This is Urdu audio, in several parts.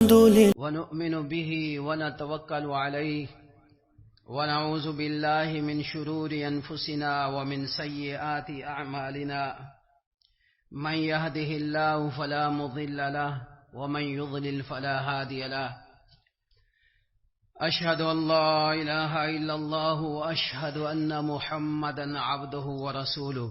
ونؤمن به ونتوكل عليه ونعوذ بالله من شرور أنفسنا ومن سيئات أعمالنا من يهده الله فلا مضل له ومن يضلل فلا هادي له أشهد أن لا إله إلا الله وأشهد أن محمدا عبده ورسوله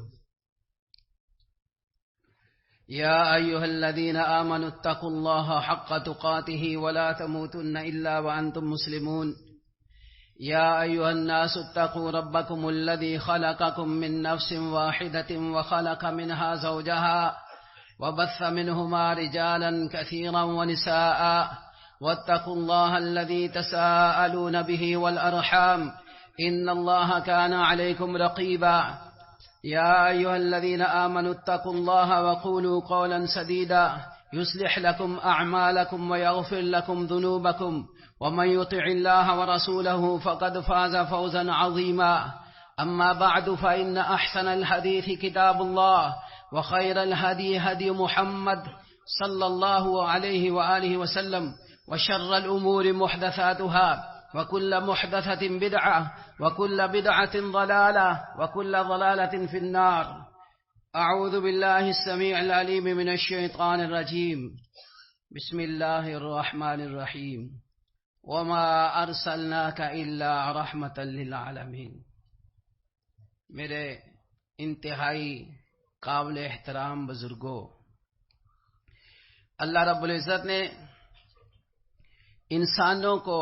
يا أيها الذين آمنوا اتقوا الله حق تقاته ولا تموتن إلا وأنتم مسلمون يا أيها الناس اتقوا ربكم الذي خلقكم من نفس واحدة وخلق منها زوجها وبث منهما رجالا كثيرا ونساء واتقوا الله الذي تساءلون به والأرحام إن الله كان عليكم رقيبا يا أيها الذين آمنوا اتقوا الله وقولوا قولا سديدا يصلح لكم أعمالكم ويغفر لكم ذنوبكم ومن يطع الله ورسوله فقد فاز فوزا عظيما أما بعد فإن أحسن الحديث كتاب الله وخير الهدي هدي محمد صلى الله عليه وآله وسلم وشر الأمور محدثاتها وكل محدثة بدعة وكل بدعة ضلالة وكل ضلالة في النار أعوذ بالله السميع العليم من الشيطان الرجيم بسم الله الرحمن الرحيم وما أرسلناك إلا رحمة للعالمين میرے انتہائی قابل احترام بزرگوں، اللہ رب العزت نے انسانوں کو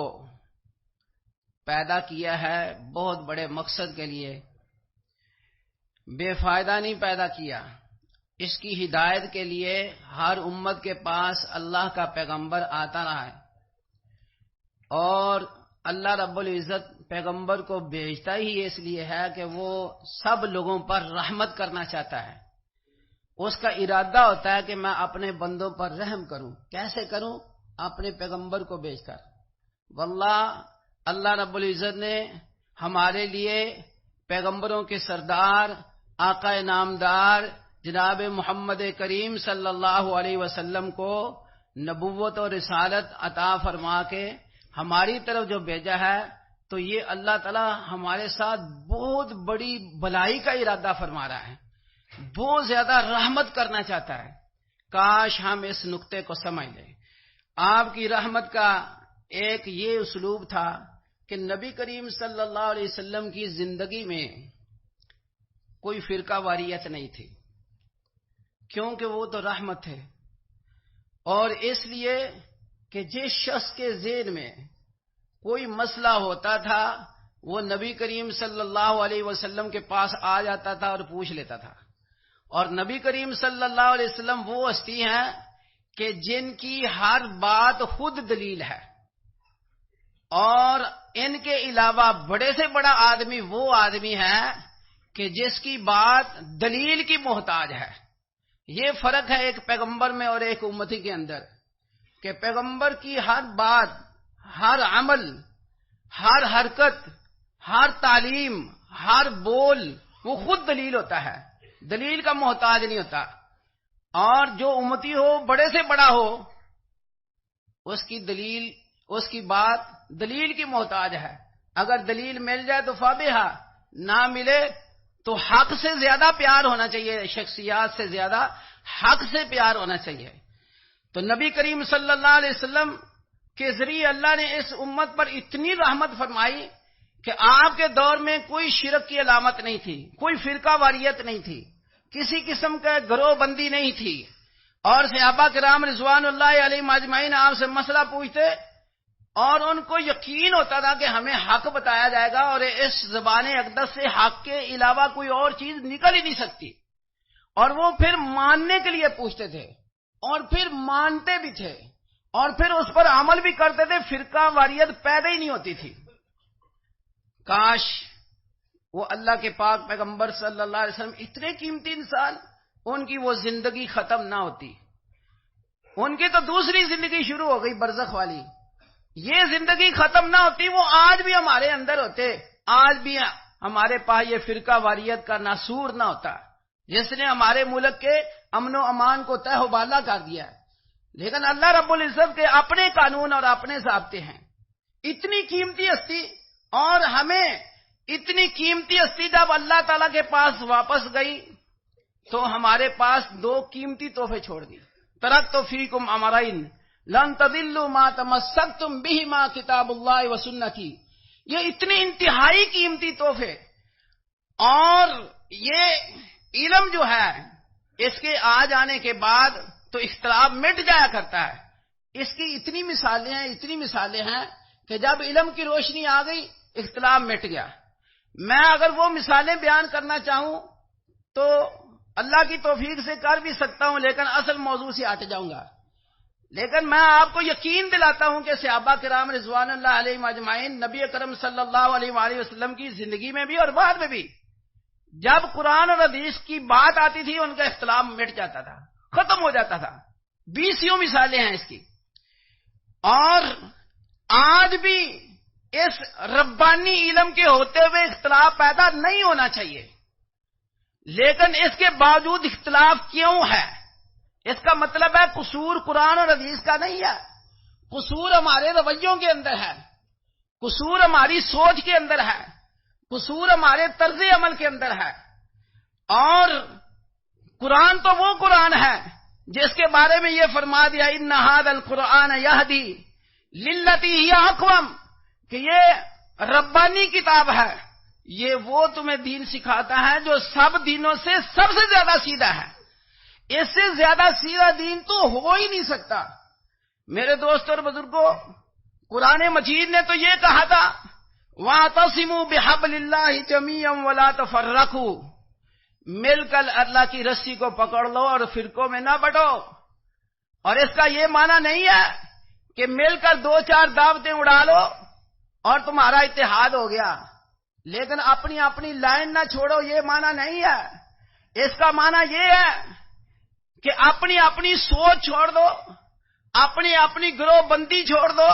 پیدا کیا ہے بہت بڑے مقصد کے لیے، بے فائدہ نہیں پیدا کیا، اس کی ہدایت کے لیے ہر امت کے پاس اللہ کا پیغمبر آتا رہا ہے، اور اللہ رب العزت پیغمبر کو بھیجتا ہی اس لیے ہے کہ وہ سب لوگوں پر رحمت کرنا چاہتا ہے۔ اس کا ارادہ ہوتا ہے کہ میں اپنے بندوں پر رحم کروں۔ کیسے کروں؟ اپنے پیغمبر کو بھیج کر۔ واللہ اللہ رب العزت نے ہمارے لیے پیغمبروں کے سردار، آقا نامدار جناب محمد کریم صلی اللہ علیہ وسلم کو نبوت اور رسالت عطا فرما کے ہماری طرف جو بھیجا ہے، تو یہ اللہ تعالی ہمارے ساتھ بہت بڑی بھلائی کا ارادہ فرما رہا ہے، بہت زیادہ رحمت کرنا چاہتا ہے۔ کاش ہم اس نقطے کو سمجھ لیں۔ آپ کی رحمت کا ایک یہ اسلوب تھا کہ نبی کریم صلی اللہ علیہ وسلم کی زندگی میں کوئی فرقہ واریت نہیں تھی، کیونکہ وہ تو رحمت تھے، اور اس لیے کہ جس شخص کے ذہن میں کوئی مسئلہ ہوتا تھا وہ نبی کریم صلی اللہ علیہ وسلم کے پاس آ جاتا تھا اور پوچھ لیتا تھا، اور نبی کریم صلی اللہ علیہ وسلم وہ ہستی ہیں کہ جن کی ہر بات خود دلیل ہے، اور ان کے علاوہ بڑے سے بڑا آدمی وہ آدمی ہے کہ جس کی بات دلیل کی محتاج ہے۔ یہ فرق ہے ایک پیغمبر میں اور ایک امتی کے اندر، کہ پیغمبر کی ہر بات، ہر عمل، ہر حرکت، ہر تعلیم، ہر بول وہ خود دلیل ہوتا ہے، دلیل کا محتاج نہیں ہوتا۔ اور جو امتی ہو، بڑے سے بڑا ہو، اس کی دلیل، اس کی بات دلیل کی محتاج ہے۔ اگر دلیل مل جائے تو فابہا، نہ ملے تو حق سے زیادہ پیار ہونا چاہیے، شخصیات سے زیادہ حق سے پیار ہونا چاہیے۔ تو نبی کریم صلی اللہ علیہ وسلم کے ذریعے اللہ نے اس امت پر اتنی رحمت فرمائی کہ آپ کے دور میں کوئی شرک کی علامت نہیں تھی، کوئی فرقہ واریت نہیں تھی، کسی قسم کا گروہ بندی نہیں تھی، اور صحابہ کرام رضوان اللہ علیہم اجمعین آپ سے مسئلہ پوچھتے اور ان کو یقین ہوتا تھا کہ ہمیں حق بتایا جائے گا، اور اس زبان اقدس سے حق کے علاوہ کوئی اور چیز نکل ہی نہیں سکتی، اور وہ پھر ماننے کے لیے پوچھتے تھے اور پھر مانتے بھی تھے اور پھر اس پر عمل بھی کرتے تھے، فرقہ واریت پیدا ہی نہیں ہوتی تھی۔ کاش وہ اللہ کے پاک پیغمبر صلی اللہ علیہ وسلم اتنے قیمتی انسان، ان کی وہ زندگی ختم نہ ہوتی، ان کی تو دوسری زندگی شروع ہو گئی برزخ والی، یہ زندگی ختم نہ ہوتی، وہ آج بھی ہمارے اندر ہوتے، آج بھی ہمارے پاس یہ فرقہ واریت کا ناسور نہ ہوتا، جس نے ہمارے ملک کے امن و امان کو تہ و بالا کر دیا ہے۔ لیکن اللہ رب العزت کے اپنے قانون اور اپنے ضابطے ہیں. اتنی قیمتی ہستی، اور ہمیں اتنی قیمتی ہستی جب اللہ تعالیٰ کے پاس واپس گئی تو ہمارے پاس دو قیمتی تحفے چھوڑ دی. ترکت فیکم امرین لن تضلوا ما تمسکتم بہما کتاب اللہ و سنتی. یہ اتنے انتہائی قیمتی تحفے، اور یہ علم جو ہے اس کے آ جانے کے بعد تو اختلاف مٹ جایا کرتا ہے. اس کی اتنی مثالیں ہیں کہ جب علم کی روشنی آ گئی اختلاف مٹ گیا. میں اگر وہ مثالیں بیان کرنا چاہوں تو اللہ کی توفیق سے کر بھی سکتا ہوں، لیکن اصل موضوع سے ہٹ جاؤں گا. لیکن میں آپ کو یقین دلاتا ہوں کہ صحابہ کرام رضوان اللہ علیہم اجمعین نبی اکرم صلی اللہ علیہ وآلہ وسلم کی زندگی میں بھی اور بعد میں بھی جب قرآن اور حدیث کی بات آتی تھی ان کا اختلاف مٹ جاتا تھا، ختم ہو جاتا تھا. 20 مثالیں ہیں اس کی. اور آج بھی اس ربانی علم کے ہوتے ہوئے اختلاف پیدا نہیں ہونا چاہیے، لیکن اس کے باوجود اختلاف کیوں ہے؟ اس کا مطلب ہے قصور قرآن اور حدیث کا نہیں ہے، قصور ہمارے رویوں کے اندر ہے، قصور ہماری سوچ کے اندر ہے، قصور ہمارے طرز عمل کے اندر ہے. اور قرآن تو وہ قرآن ہے جس کے بارے میں یہ فرما دیا ان ھذا القرآن یہدی للتی ہی اقوم، کہ یہ ربانی کتاب ہے، یہ وہ تمہیں دین سکھاتا ہے جو سب دینوں سے سب سے زیادہ سیدھا ہے. اس سے زیادہ سیدھا دین تو ہو ہی نہیں سکتا. میرے دوستوں اور بزرگوں، قرآن مجید نے تو یہ کہا تھا وَاعْتَصِمُوا بِحَبْلِ اللَّهِ جَمِيعًا وَلَا تَفَرَّقُوا، مل کر اللہ کی رسی کو پکڑ لو اور فرقوں میں نہ بٹو. اور اس کا یہ معنی نہیں ہے کہ مل کر 2-4 دعوتیں اڑا لو اور تمہارا اتحاد ہو گیا، لیکن اپنی اپنی لائن نہ چھوڑو، یہ معنی نہیں ہے. اس کا معنی یہ ہے کہ اپنی اپنی سوچ چھوڑ دو، اپنی اپنی گروہ بندی چھوڑ دو،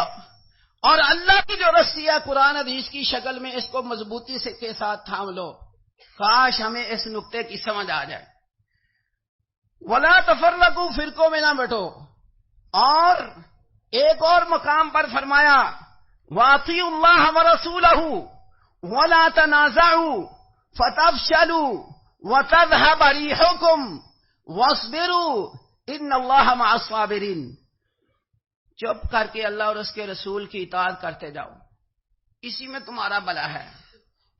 اور اللہ کی جو رسی ہے قرآن حدیث کی شکل میں اس کو مضبوطی سے کے ساتھ تھام لو. کاش ہمیں اس نقطے کی سمجھ آ جائے. ولا تفرقوا، فرقوں میں نہ بٹو. اور ایک اور مقام پر فرمایا واطیعوا اللہ ورسولہ ولا تنازعوا فتفشلوا وتذهب ريحكم واصبروا ان اللہ مع الصابرین. چپ کر کے اللہ اور اس کے رسول کی اطاعت کرتے جاؤ، اسی میں تمہارا بھلا ہے،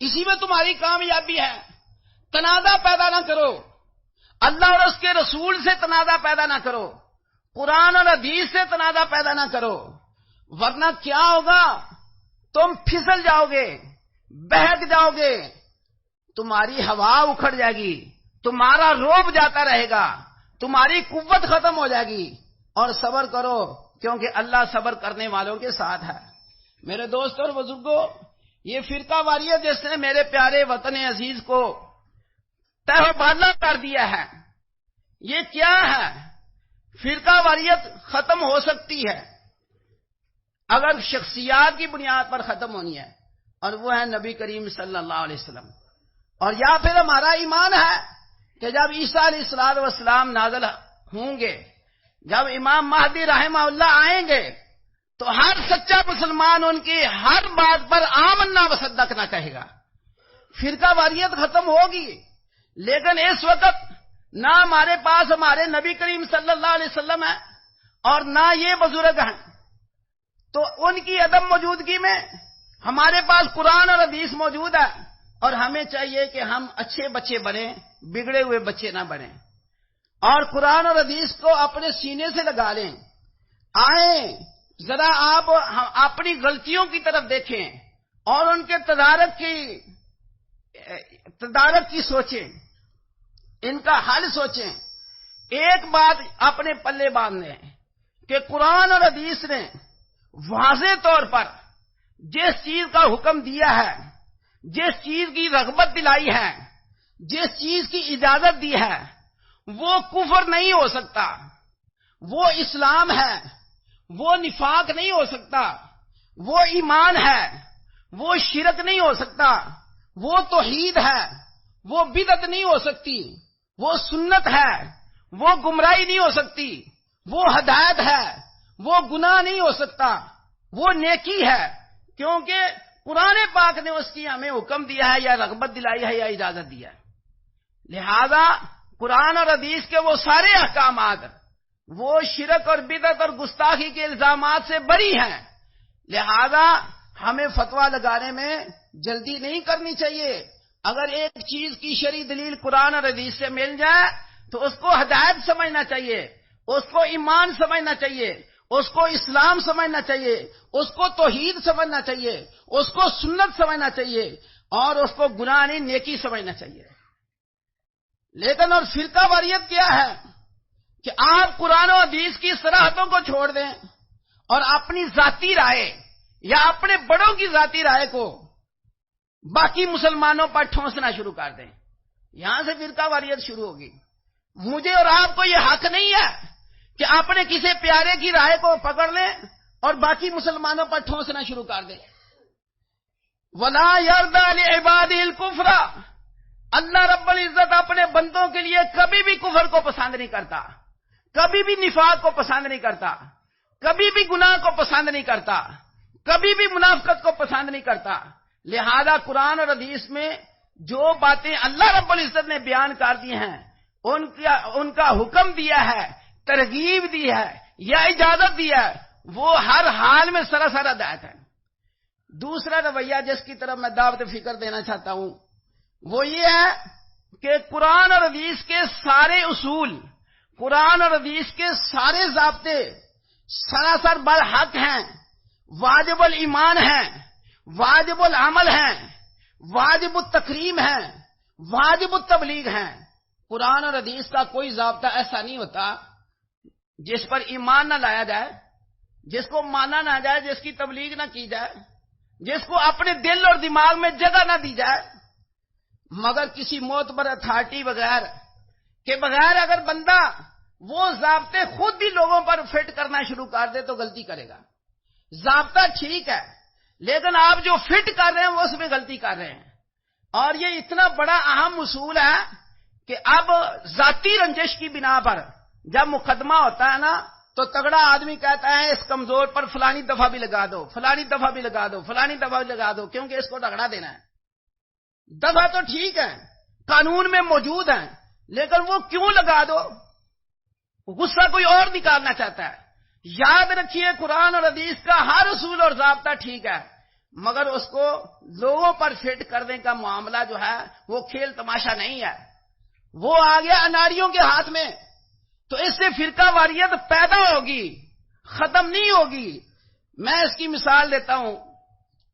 اسی میں تمہاری کامیابی ہے. تنازع پیدا نہ کرو، اللہ اور اس کے رسول سے تنازع پیدا نہ کرو، قرآن اور حدیث سے تنازع پیدا نہ کرو، ورنہ کیا ہوگا؟ تم پھسل جاؤ گے، بہک جاؤ گے، تمہاری ہوا اکھڑ جائے گی، تمہارا روب جاتا رہے گا، تمہاری قوت ختم ہو جائے گی. اور صبر کرو کیونکہ اللہ صبر کرنے والوں کے ساتھ ہے. میرے دوستوں اور بزرگوں، یہ فرقہ واریت جس نے میرے پیارے وطن عزیز کو تہہ بالا کر دیا ہے، یہ کیا ہے؟ فرقہ واریت ختم ہو سکتی ہے اگر شخصیات کی بنیاد پر ختم ہونی ہے، اور وہ ہے نبی کریم صلی اللہ علیہ وسلم. اور یا پھر ہمارا ایمان ہے کہ جب عیسیٰ علیہ السلام نازل ہوں گے، جب امام مہدی رحمہ اللہ آئیں گے، تو ہر سچا مسلمان ان کی ہر بات پر آمنا و صدقنا کہے گا. فرقہ واریت ختم ہوگی. لیکن اس وقت نہ ہمارے پاس ہمارے نبی کریم صلی اللہ علیہ وسلم ہے اور نہ یہ بزرگ ہیں، تو ان کی عدم موجودگی میں ہمارے پاس قرآن اور حدیث موجود ہے. اور ہمیں چاہیے کہ ہم اچھے بچے بنیں، بگڑے ہوئے بچے نہ بنیں، اور قرآن اور حدیث کو اپنے سینے سے لگا لیں. آئیں ذرا آپ اپنی غلطیوں کی طرف دیکھیں اور ان کے تدارک کی سوچیں، ان کا حل سوچیں. ایک بات اپنے پلے باندھ لیں کہ قرآن اور حدیث نے واضح طور پر جس چیز کا حکم دیا ہے، جس چیز کی رغبت دلائی ہے، جس چیز کی اجازت دی ہے، وہ کفر نہیں ہو سکتا، وہ اسلام ہے، وہ نفاق نہیں ہو سکتا، وہ ایمان ہے، وہ شرک نہیں ہو سکتا، وہ توحید ہے، وہ بدعت نہیں ہو سکتی، وہ سنت ہے، وہ گمراہی نہیں ہو سکتی، وہ ہدایت ہے، وہ گناہ نہیں ہو سکتا، وہ نیکی ہے، کیونکہ قرآن پاک نے اس کی ہمیں حکم دیا ہے یا رغبت دلائی ہے یا اجازت دیا ہے۔ لہذا قرآن اور حدیث کے وہ سارے احکامات وہ شرک اور بدعت اور گستاخی کے الزامات سے بری ہیں، لہذا ہمیں فتویٰ لگانے میں جلدی نہیں کرنی چاہیے۔ اگر ایک چیز کی شرعی دلیل قرآن اور حدیث سے مل جائے تو اس کو ہدایت سمجھنا چاہیے، اس کو ایمان سمجھنا چاہیے، اس کو اسلام سمجھنا چاہیے، اس کو توحید سمجھنا چاہیے، اس کو سنت سمجھنا چاہیے، اور اس کو گناہ نہیں نیکی سمجھنا چاہیے۔ لیکن اور فرقہ واریت کیا ہے کہ آپ قرآن و حدیث کی صراحتوں کو چھوڑ دیں اور اپنی ذاتی رائے یا اپنے بڑوں کی ذاتی رائے کو باقی مسلمانوں پر ٹھونسنا شروع کر دیں۔ یہاں سے فرقہ واریت شروع ہوگی۔ مجھے اور آپ کو یہ حق نہیں ہے کہ اپنے کسی پیارے کی رائے کو پکڑ لیں اور باقی مسلمانوں پر ٹھونسنا شروع کر دیں۔ وَلَا يَرْضَىٰ لِعِبَادِهِ الْكُفْرَ، اللہ رب العزت اپنے بندوں کے لیے کبھی بھی کفر کو پسند نہیں کرتا، کبھی بھی نفاق کو پسند نہیں کرتا، کبھی بھی گناہ کو پسند نہیں کرتا، کبھی بھی منافقت کو پسند نہیں کرتا۔ لہذا قرآن اور حدیث میں جو باتیں اللہ رب العزت نے بیان کر دی ہیں، ان کا حکم دیا ہے، ترغیب دی ہے یا اجازت دی ہے، وہ ہر حال میں سراسر ہدایت ہے۔ دوسرا رویہ جس کی طرف میں دعوت فکر دینا چاہتا ہوں وہ یہ ہے کہ قرآن اور حدیث کے سارے اصول، قرآن اور حدیث کے سارے ضابطے سراسر برحق ہیں، واجب الایمان ہیں، واجب العمل ہیں، واجب التکریم ہیں، واجب التبلیغ ہیں۔ قرآن اور حدیث کا کوئی ضابطہ ایسا نہیں ہوتا جس پر ایمان نہ لایا جائے، جس کو مانا نہ جائے، جس کی تبلیغ نہ کی جائے، جس کو اپنے دل اور دماغ میں جگہ نہ دی جائے، مگر کسی معتبر اتھارٹی بغیر اگر بندہ وہ ضابطے خود ہی لوگوں پر فٹ کرنا شروع کر دے تو غلطی کرے گا۔ ضابطہ ٹھیک ہے، لیکن آپ جو فٹ کر رہے ہیں وہ اس میں غلطی کر رہے ہیں۔ اور یہ اتنا بڑا اہم اصول ہے کہ اب ذاتی رنجش کی بنا پر جب مقدمہ ہوتا ہے نا تو تگڑا آدمی کہتا ہے اس کمزور پر فلانی دفعہ بھی لگا دو، فلانی دفعہ بھی لگا دو، فلانی دفعہ بھی لگا دو، کیونکہ اس کو تگڑا دینا ہے۔ دفعہ تو ٹھیک ہے، قانون میں موجود ہیں، لیکن وہ کیوں لگا دو؟ غصہ کوئی اور نکالنا چاہتا ہے۔ یاد رکھیے قرآن اور حدیث کا ہر اصول اور ضابطہ ٹھیک ہے، مگر اس کو لوگوں پر فٹ کرنے کا معاملہ جو ہے وہ کھیل تماشا نہیں ہے، وہ آ گیا اناڑیوں کے ہاتھ میں، تو اس سے فرقہ واریت پیدا ہوگی، ختم نہیں ہوگی۔ میں اس کی مثال دیتا ہوں،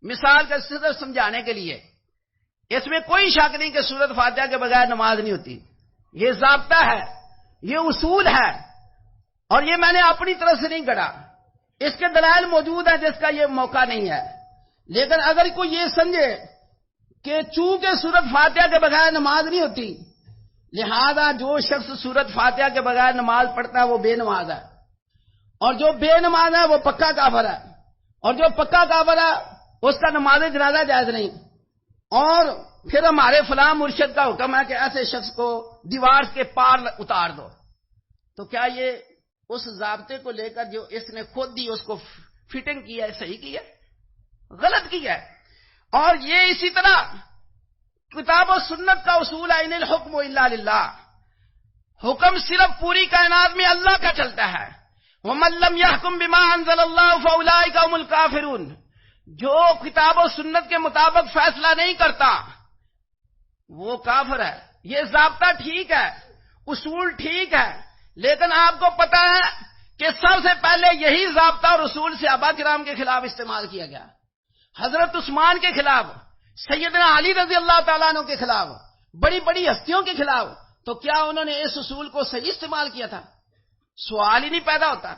مثال کا صرف سمجھانے کے لیے۔ اس میں کوئی شک نہیں کہ سورۃ فاتحہ کے بغیر نماز نہیں ہوتی، یہ ضابطہ ہے، یہ اصول ہے، اور یہ میں نے اپنی طرف سے نہیں گڑھا، اس کے دلائل موجود ہیں جس کا یہ موقع نہیں ہے۔ لیکن اگر کوئی یہ سمجھے کہ چونکہ سورۃ فاتحہ کے بغیر نماز نہیں ہوتی لہذا جو شخص سورۃ فاتحہ کے بغیر نماز پڑھتا ہے وہ بے نماز ہے، اور جو بے نماز ہے وہ پکا کافر ہے، اور جو پکا کافر ہے اس کا نماز جنازہ جائز نہیں، اور پھر ہمارے فلاں مرشد کا حکم ہے کہ ایسے شخص کو دیوار کے پار اتار دو۔ تو کیا یہ اس ضابطے کو لے کر جو اس نے خود ہی اس کو فٹنگ کیا ہے صحیح کیا ہے؟ غلط کیا ہے۔ اور یہ اسی طرح کتاب و سنت کا اصول ہے، ان الحکم الا للہ، حکم صرف پوری کائنات میں اللہ کا چلتا ہے۔ وَمَن لَّمْ يَحْكُم بِمَا أَنزَلَ اللَّهُ فَأُولَٰئِكَ هُمُ الْكَافِرُونَ، جو کتاب و سنت کے مطابق فیصلہ نہیں کرتا وہ کافر ہے۔ یہ ضابطہ ٹھیک ہے، اصول ٹھیک ہے، لیکن آپ کو پتا ہے کہ سب سے پہلے یہی ضابطہ اور اصول صحابہ کرام کے خلاف استعمال کیا گیا، حضرت عثمان کے خلاف، سیدنا علی رضی اللہ تعالیٰ عنہ کے خلاف، بڑی بڑی ہستیوں کے خلاف۔ تو کیا انہوں نے اس اصول کو صحیح استعمال کیا تھا؟ سوال ہی نہیں پیدا ہوتا۔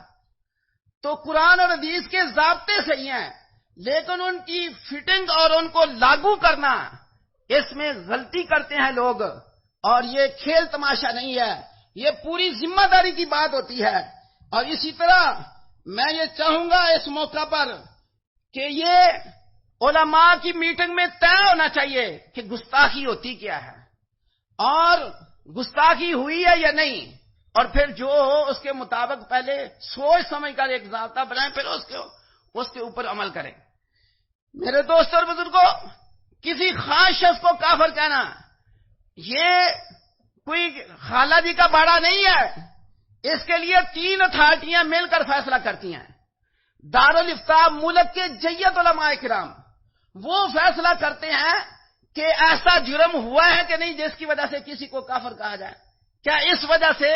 تو قرآن اور حدیث کے ضابطے صحیح ہیں، لیکن ان کی فٹنگ اور ان کو لاگو کرنا، اس میں غلطی کرتے ہیں لوگ، اور یہ کھیل تماشا نہیں ہے، یہ پوری ذمہ داری کی بات ہوتی ہے۔ اور اسی طرح میں یہ چاہوں گا اس موقع پر کہ یہ علماء کی میٹنگ میں طے ہونا چاہیے کہ گستاخی ہوتی کیا ہے، اور گستاخی ہوئی ہے یا نہیں، اور پھر جو ہو اس کے مطابق پہلے سوچ سمجھ کر ایک ضابطہ بنائیں، پھر اس کے اوپر عمل کریں۔ میرے دوستوں اور بزرگوں، کسی خاص شخص کو کافر کہنا یہ کوئی خالہ جی کا باڑا نہیں ہے، اس کے لیے 3 اتھارٹیاں مل کر فیصلہ کرتی ہیں۔ دارالافتاء ملک کے جیت علماء کرام وہ فیصلہ کرتے ہیں کہ ایسا جرم ہوا ہے کہ نہیں جس کی وجہ سے کسی کو کافر کہا جائے، کیا اس وجہ سے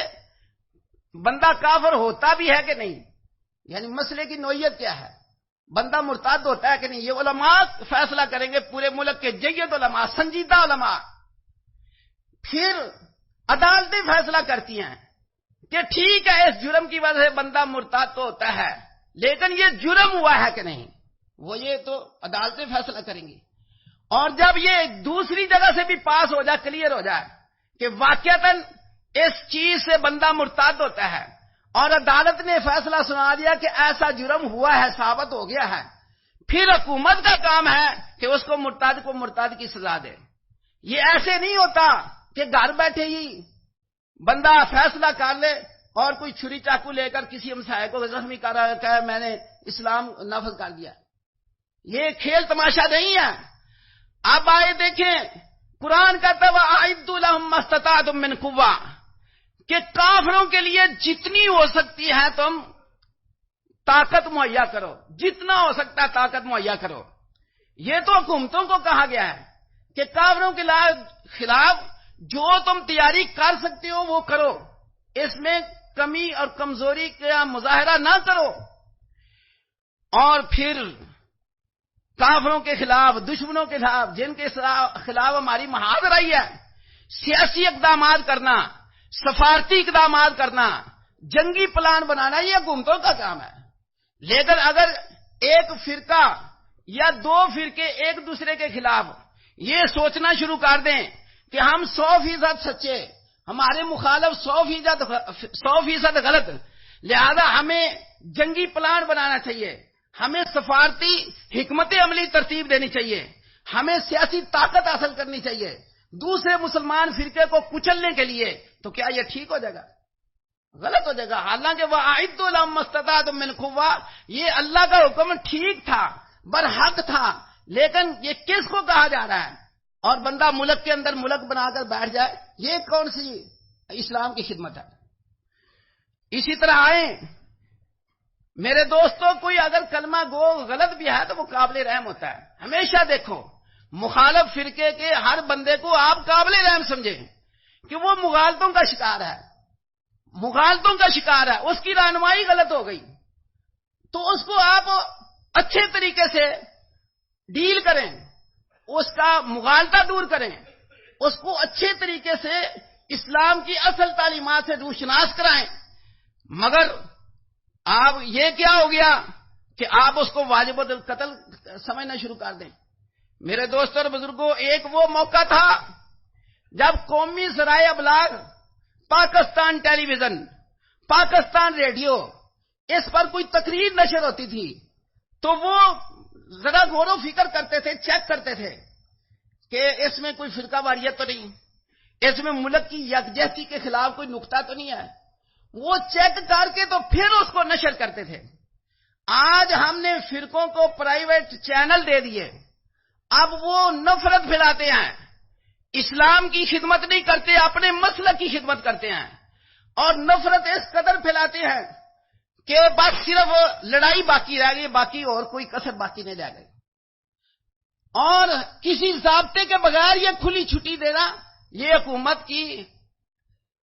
بندہ کافر ہوتا بھی ہے کہ نہیں، یعنی مسئلے کی نوعیت کیا ہے، بندہ مرتد ہوتا ہے کہ نہیں، یہ علماء فیصلہ کریں گے، پورے ملک کے جید علماء، سنجیدہ علماء۔ پھر عدالتیں فیصلہ کرتی ہیں کہ ٹھیک ہے اس جرم کی وجہ سے بندہ مرتد تو ہوتا ہے، لیکن یہ جرم ہوا ہے کہ نہیں، وہ یہ تو عدالتیں فیصلہ کریں گی۔ اور جب یہ دوسری جگہ سے بھی پاس ہو جائے، کلیئر ہو جائے کہ واقعتاً اس چیز سے بندہ مرتد ہوتا ہے اور عدالت نے فیصلہ سنا دیا کہ ایسا جرم ہوا ہے، ثابت ہو گیا ہے، پھر حکومت کا کام ہے کہ اس کو مرتد کی سزا دے۔ یہ ایسے نہیں ہوتا کہ گھر بیٹھے ہی بندہ فیصلہ کر لے اور کوئی چھری چاقو لے کر کسی ہمسائے کو زخمی کر رہا ہے کہ میں نے اسلام نافذ کر دیا۔ یہ کھیل تماشا نہیں ہے۔ اب آئے دیکھیں، قرآن کہتا ہے وَأَعِدُّوا لَهُم مَّا اسْتَطَعْتُم مِّن قُوَّةٍ، کہ کافروں کے لیے جتنی ہو سکتی ہے تم طاقت مہیا کرو، جتنا ہو سکتا ہے طاقت مہیا کرو۔ یہ تو حکومتوں کو کہا گیا ہے کہ کافروں کے خلاف جو تم تیاری کر سکتے ہو وہ کرو، اس میں کمی اور کمزوری کا مظاہرہ نہ کرو۔ اور پھر کافروں کے خلاف، دشمنوں کے خلاف، جن کے خلاف ہماری محاذ رہی ہے، سیاسی اقدامات کرنا، سفارتی اقدامات کرنا، جنگی پلان بنانا، یہ حکومتوں کا کام ہے۔ لیکن اگر ایک فرقہ یا 2 فرقے ایک دوسرے کے خلاف یہ سوچنا شروع کر دیں کہ ہم 100% سچے، ہمارے مخالف 100% غلط، لہذا ہمیں جنگی پلان بنانا چاہیے، ہمیں سفارتی حکمت عملی ترتیب دینی چاہیے، ہمیں سیاسی طاقت حاصل کرنی چاہیے دوسرے مسلمان فرقے کو کچلنے کے لیے، تو کیا یہ ٹھیک ہو جائے گا؟ غلط ہو جائے گا۔ حالانکہ وَأَعِدُّوا لَهُم مَّا اسْتَطَعْتُم مِّن قُوَّةٍ، یہ اللہ کا حکم ٹھیک تھا، برحق تھا، لیکن یہ کس کو کہا جا رہا ہے؟ اور بندہ ملک کے اندر ملک بنا کر بیٹھ جائے، یہ کون سی اسلام کی خدمت ہے؟ اسی طرح آئیں میرے دوستوں، کوئی اگر کلمہ گو غلط بھی ہے تو وہ قابل رحم ہوتا ہے۔ ہمیشہ دیکھو مخالف فرقے کے ہر بندے کو آپ قابل رحم سمجھیں کہ وہ مغالطوں کا شکار ہے، اس کی رہنمائی غلط ہو گئی تو اس کو آپ اچھے طریقے سے ڈیل کریں، اس کا مغالطہ دور کریں، اس کو اچھے طریقے سے اسلام کی اصل تعلیمات سے روشناس کرائیں۔ مگر آپ یہ کیا ہو گیا کہ آپ اس کو واجب القتل سمجھنا شروع کر دیں۔ میرے دوستوں اور بزرگوں، ایک وہ موقع تھا جب قومی ذرائع ابلاغ، پاکستان ٹیلی ویژن، پاکستان ریڈیو، اس پر کوئی تقریر نشر ہوتی تھی تو وہ ذرا غور و فکر کرتے تھے، چیک کرتے تھے کہ اس میں کوئی فرقہ واریت تو نہیں، اس میں ملک کی یکجہتی کے خلاف کوئی نقطہ تو نہیں ہے، وہ چیک کر کے تو پھر اس کو نشر کرتے تھے۔ آج ہم نے فرقوں کو پرائیویٹ چینل دے دیے، اب وہ نفرت پھیلاتے ہیں، اسلام کی خدمت نہیں کرتے، اپنے مسلک کی خدمت کرتے ہیں، اور نفرت اس قدر پھیلاتے ہیں کہ بس صرف لڑائی باقی رہ گئی، باقی اور کوئی کسر باقی نہیں رہ گئی۔ اور کسی ضابطے کے بغیر یہ کھلی چھٹی دینا، یہ حکومت کی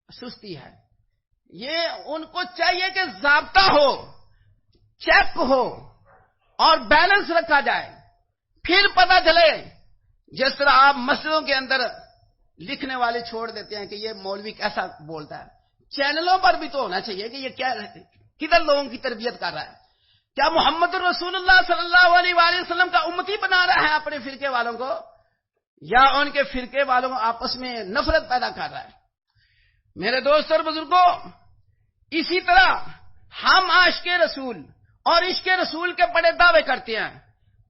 سستی ہے۔ یہ ان کو چاہیے کہ ضابطہ ہو، چیک ہو اور بیلنس رکھا جائے، پھر پتہ چلے۔ جس طرح آپ مسجدوں کے اندر لکھنے والے چھوڑ دیتے ہیں کہ یہ مولوی کیسا بولتا ہے، چینلوں پر بھی تو ہونا چاہیے کہ یہ کیا کدھر لوگوں کی تربیت کر رہا ہے، کیا محمد رسول اللہ صلی اللہ علیہ وآلہ وسلم کا امتی بنا رہا ہے اپنے فرقے والوں کو، یا ان کے فرقے والوں کو آپس میں نفرت پیدا کر رہا ہے؟ میرے دوست اور بزرگوں، اسی طرح ہم عاشق رسول اور عشق رسول کے بڑے دعوے کرتے ہیں۔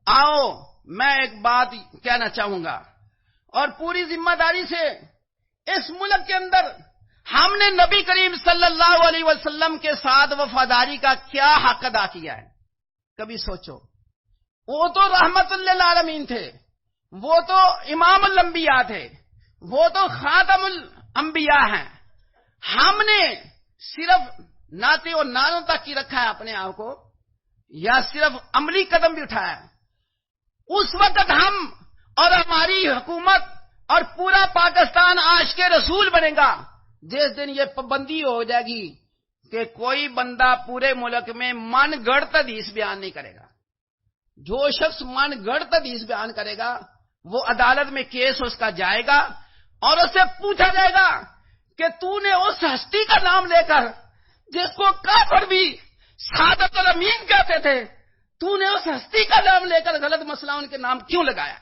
آؤ میں ایک بات کہنا چاہوں گا اور پوری ذمہ داری سے اس ملک کے اندر ہم نے نبی کریم صلی اللہ علیہ وسلم کے ساتھ وفاداری کا کیا حق ادا کیا ہے؟ کبھی سوچو. وہ تو رحمت للعالمین تھے، وہ تو امام الانبیاء تھے، وہ تو خاتم الانبیاء ہیں. ہم نے صرف ناطے اور نانوں تک ہی رکھا ہے اپنے آپ کو، یا صرف عملی قدم بھی اٹھایا ہے؟ اس وقت ہم اور ہماری حکومت اور پورا پاکستان عاشق رسول بنے گا جس دن یہ پابندی ہو جائے گی کہ کوئی بندہ پورے ملک میں من گڑت حدیث بیان نہیں کرے گا. جو شخص من گڑت حدیث بیان کرے گا وہ عدالت میں کیس اس کا جائے گا اور اس سے پوچھا جائے گا کہ تو نے اس ہستی کا نام لے کر جس کو کافر بھی سعادت الامین کہتے تھے، تو نے اس ہستی کا نام لے کر غلط مسئلہ ان کے نام کیوں لگایا؟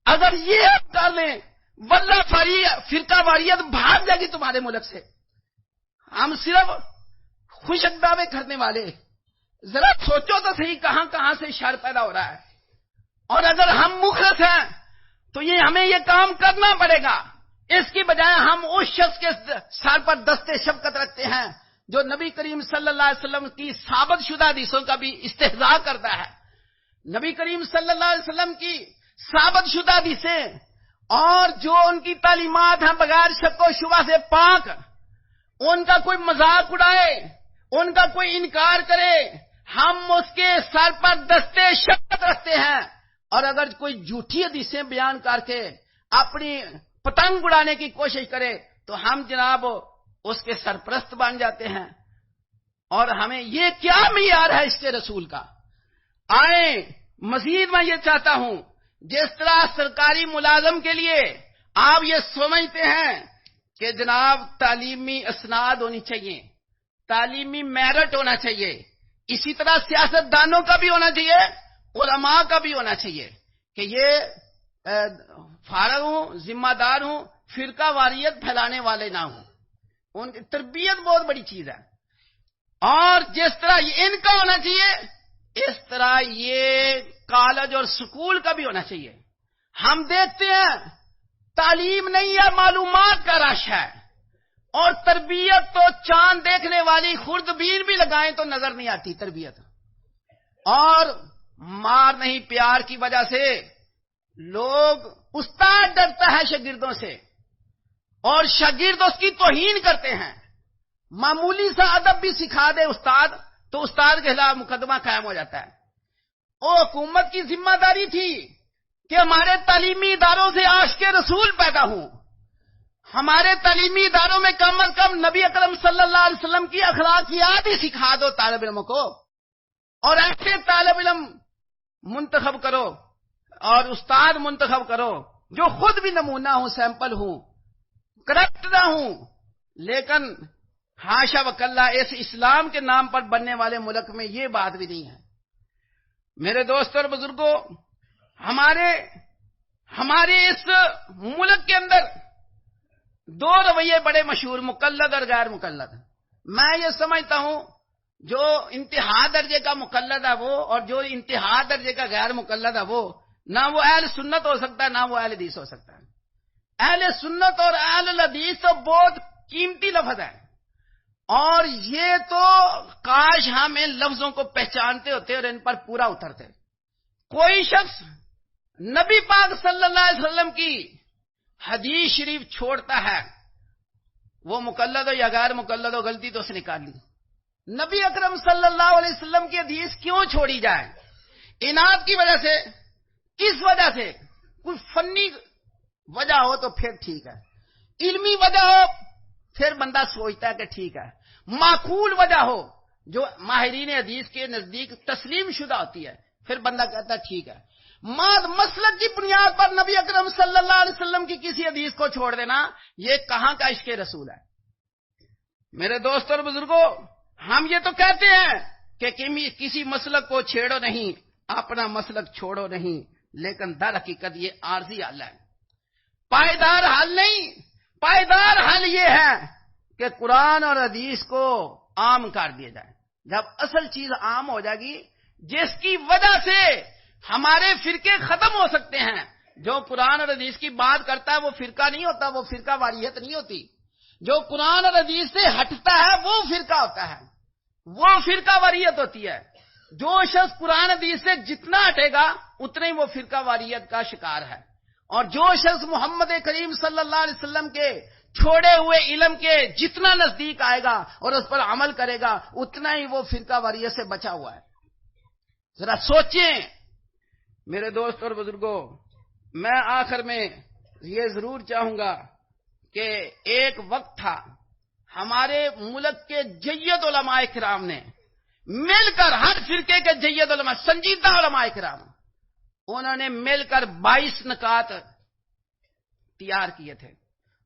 اگر یہ آپ کر لیں واللہ فرقہ واریت بھاگ جائے گی تمہارے ملک سے. ہم صرف خوش دعوے کرنے والے، ذرا سوچو تو صحیح کہاں کہاں سے شر پیدا ہو رہا ہے. اور اگر ہم مخلص ہیں تو ہمیں یہ کام کرنا پڑے گا. اس کی بجائے ہم اس شخص کے سر پر دست شفقت رکھتے ہیں جو نبی کریم صلی اللہ علیہ وسلم کی ثابت شدہ حدیثوں کا بھی استہزاء کرتا ہے. نبی کریم صلی اللہ علیہ وسلم کی ثابت شدہ حدیثیں اور جو ان کی تعلیمات ہیں بغیر شک و شبہ سے پاک، ان کا کوئی مذاق اڑائے، ان کا کوئی انکار کرے، ہم اس کے سر پر دست شفقت رکھتے ہیں. اور اگر کوئی جھوٹی حدیثیں بیان کر کے اپنی پتنگ اڑانے کی کوشش کرے تو ہم جناب اس کے سرپرست بن جاتے ہیں. اور ہمیں یہ کیا معیار ہے اس کے رسول کا؟ آئیں مزید میں یہ چاہتا ہوں، جس طرح سرکاری ملازم کے لیے آپ یہ سمجھتے ہیں کہ جناب تعلیمی اسناد ہونی چاہیے، تعلیمی میرٹ ہونا چاہیے، اسی طرح سیاست دانوں کا بھی ہونا چاہیے، علماء کا بھی ہونا چاہیے کہ یہ فارغ ہوں، ذمہ دار ہوں، فرقہ واریت پھیلانے والے نہ ہوں. ان کی تربیت بہت بڑی چیز ہے. اور جس طرح ان کا ہونا چاہیے اس طرح یہ کالج اور سکول کا بھی ہونا چاہیے. ہم دیکھتے ہیں تعلیم نہیں ہے، معلومات کا رش ہے، اور تربیت تو چاند دیکھنے والی خوردبین بھی لگائیں تو نظر نہیں آتی تربیت. اور مار نہیں پیار کی وجہ سے لوگ، استاد ڈرتا ہے شاگردوں سے اور شاگرد اس کی توہین کرتے ہیں. معمولی سا ادب بھی سکھا دے استاد تو استاد کے خلاف مقدمہ قائم ہو جاتا ہے. وہ حکومت کی ذمہ داری تھی کہ ہمارے تعلیمی اداروں سے عاشق رسول پیدا ہوں، ہمارے تعلیمی اداروں میں کم از کم نبی اکرم صلی اللہ علیہ وسلم کی اخلاقیات ہی سکھا دو طالب علموں کو. اور ایسے طالب علم منتخب کرو اور استاد منتخب کرو جو خود بھی نمونہ ہوں، سیمپل ہوں، کرپٹ نہ ہوں. لیکن حاشا وکلا اس اسلام کے نام پر بننے والے ملک میں یہ بات بھی نہیں ہے. میرے دوستوں اور بزرگوں، ہمارے اس ملک کے اندر دو رویے بڑے مشہور، مقلد اور غیر مقلد. میں یہ سمجھتا ہوں جو انتہا درجے کا مقلد ہے وہ، اور جو انتہا درجے کا غیر مقلد ہے وہ، نہ وہ اہل سنت ہو سکتا ہے نہ وہ اہل حدیث ہو سکتا ہے. اہل سنت اور اہل الحدیث تو بہت قیمتی لفظ ہے، اور یہ تو کاش ہم ان لفظوں کو پہچانتے ہوتے اور ان پر پورا اترتے. کوئی شخص نبی پاک صلی اللہ علیہ وسلم کی حدیث شریف چھوڑتا ہے، وہ مقلد ہو یا غیر مقلد ہو، غلطی تو اس نے کر لی. نبی اکرم صلی اللہ علیہ وسلم کی حدیث کیوں چھوڑی جائے؟ اناد کی وجہ سے؟ کس وجہ سے؟ کوئی فنی وجہ ہو تو پھر ٹھیک ہے، علمی وجہ ہو پھر بندہ سوچتا ہے کہ ٹھیک ہے، معقول وجہ ہو جو ماہرین حدیث کے نزدیک تسلیم شدہ ہوتی ہے پھر بندہ کہتا ہے ٹھیک ہے. مسلک کی بنیاد پر نبی اکرم صلی اللہ علیہ وسلم کی کسی حدیث کو چھوڑ دینا، یہ کہاں کا عشق رسول ہے؟ میرے دوستوں اور بزرگوں، ہم یہ تو کہتے ہیں کہ کسی مسلک کو چھیڑو نہیں، اپنا مسلک چھوڑو نہیں، لیکن در حقیقت یہ عارضی حل ہے، پائیدار حل نہیں. پائیدار حل یہ ہے کہ قرآن اور حدیث کو عام کر دیا جائے. جب اصل چیز عام ہو جائے گی جس کی وجہ سے ہمارے فرقے ختم ہو سکتے ہیں. جو قرآن اور حدیث کی بات کرتا ہے وہ فرقہ نہیں ہوتا، وہ فرقہ واریت نہیں ہوتی. جو قرآن اور حدیث سے ہٹتا ہے وہ فرقہ ہوتا ہے، وہ فرقہ واریت ہوتی ہے۔ جو شخص قرآن حدیث سے جتنا ہٹے گا اتنا ہی وہ فرقہ واریت کا شکار ہے، اور جو شخص محمد کریم صلی اللہ علیہ وسلم کے چھوڑے ہوئے علم کے جتنا نزدیک آئے گا اور اس پر عمل کرے گا اتنا ہی وہ فرقہ واریت سے بچا ہوا ہے۔ ذرا سوچیں میرے دوست اور بزرگوں، میں آخر میں یہ ضرور چاہوں گا کہ ایک وقت تھا ہمارے ملک کے جید علماء کرام نے مل کر، ہر فرقے کے جید علماء، سنجیدہ علماء کرام، انہوں نے مل کر 22 نکات تیار کیے تھے،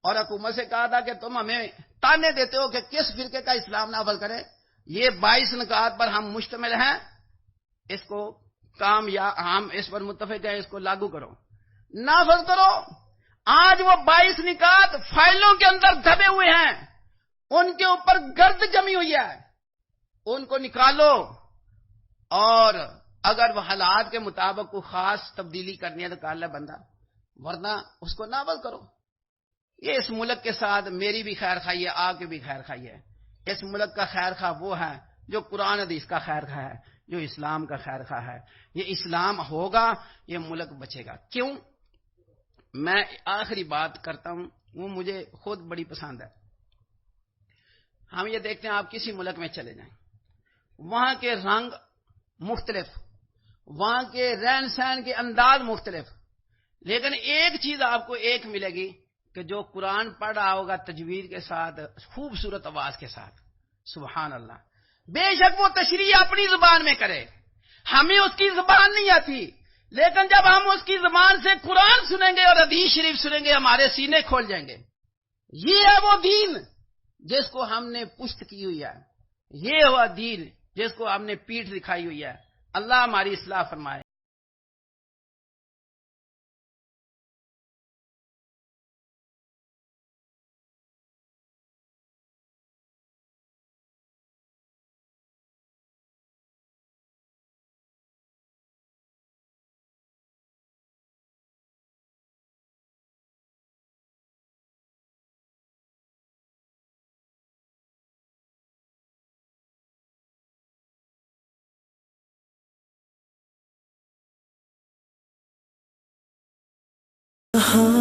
اور حکومت سے کہا تھا کہ تم ہمیں تانے دیتے ہو کہ کس فرقے کا اسلام نافذ کریں، یہ 22 نکات پر ہم مشتمل ہیں، اس کو کام یا ہم اس پر متفق ہیں، اس کو لاگو کرو، نافذ کرو۔ آج وہ 22 نکات فائلوں کے اندر دبے ہوئے ہیں، ان کے اوپر گرد جمی ہوئی ہے، ان کو نکالو، اور اگر وہ حالات کے مطابق کوئی خاص تبدیلی کرنی ہے تو کر لے بندہ، ورنہ اس کو نافذ کرو۔ یہ اس ملک کے ساتھ میری بھی خیر خواہی ہے، آپ کی بھی خیر خواہی ہے۔ اس ملک کا خیر خواہ وہ ہے جو قرآن حدیث کا خیر خواہ ہے، جو اسلام کا خیر خواہ ہے۔ یہ اسلام ہوگا یہ ملک بچے گا۔ کیوں؟ میں آخری بات کرتا ہوں، وہ مجھے خود بڑی پسند ہے۔ ہم یہ دیکھتے ہیں، آپ کسی ملک میں چلے جائیں، وہاں کے رنگ مختلف، وہاں کے رہن سہن کے انداز مختلف، لیکن ایک چیز آپ کو ایک ملے گی کہ جو قرآن پڑھ رہا ہوگا تجوید کے ساتھ، خوبصورت آواز کے ساتھ، سبحان اللہ، بے شک وہ تشریح اپنی زبان میں کرے، ہمیں اس کی زبان نہیں آتی، لیکن جب ہم اس کی زبان سے قرآن سنیں گے اور حدیث شریف سنیں گے ہمارے سینے کھول جائیں گے۔ یہ ہے وہ دین جس کو ہم نے پشت کی ہوئی ہے، یہ ہوا دین جس کو ہم نے پیٹھ دکھائی ہوئی ہے۔ اللہ ہماری اصلاح فرمائے۔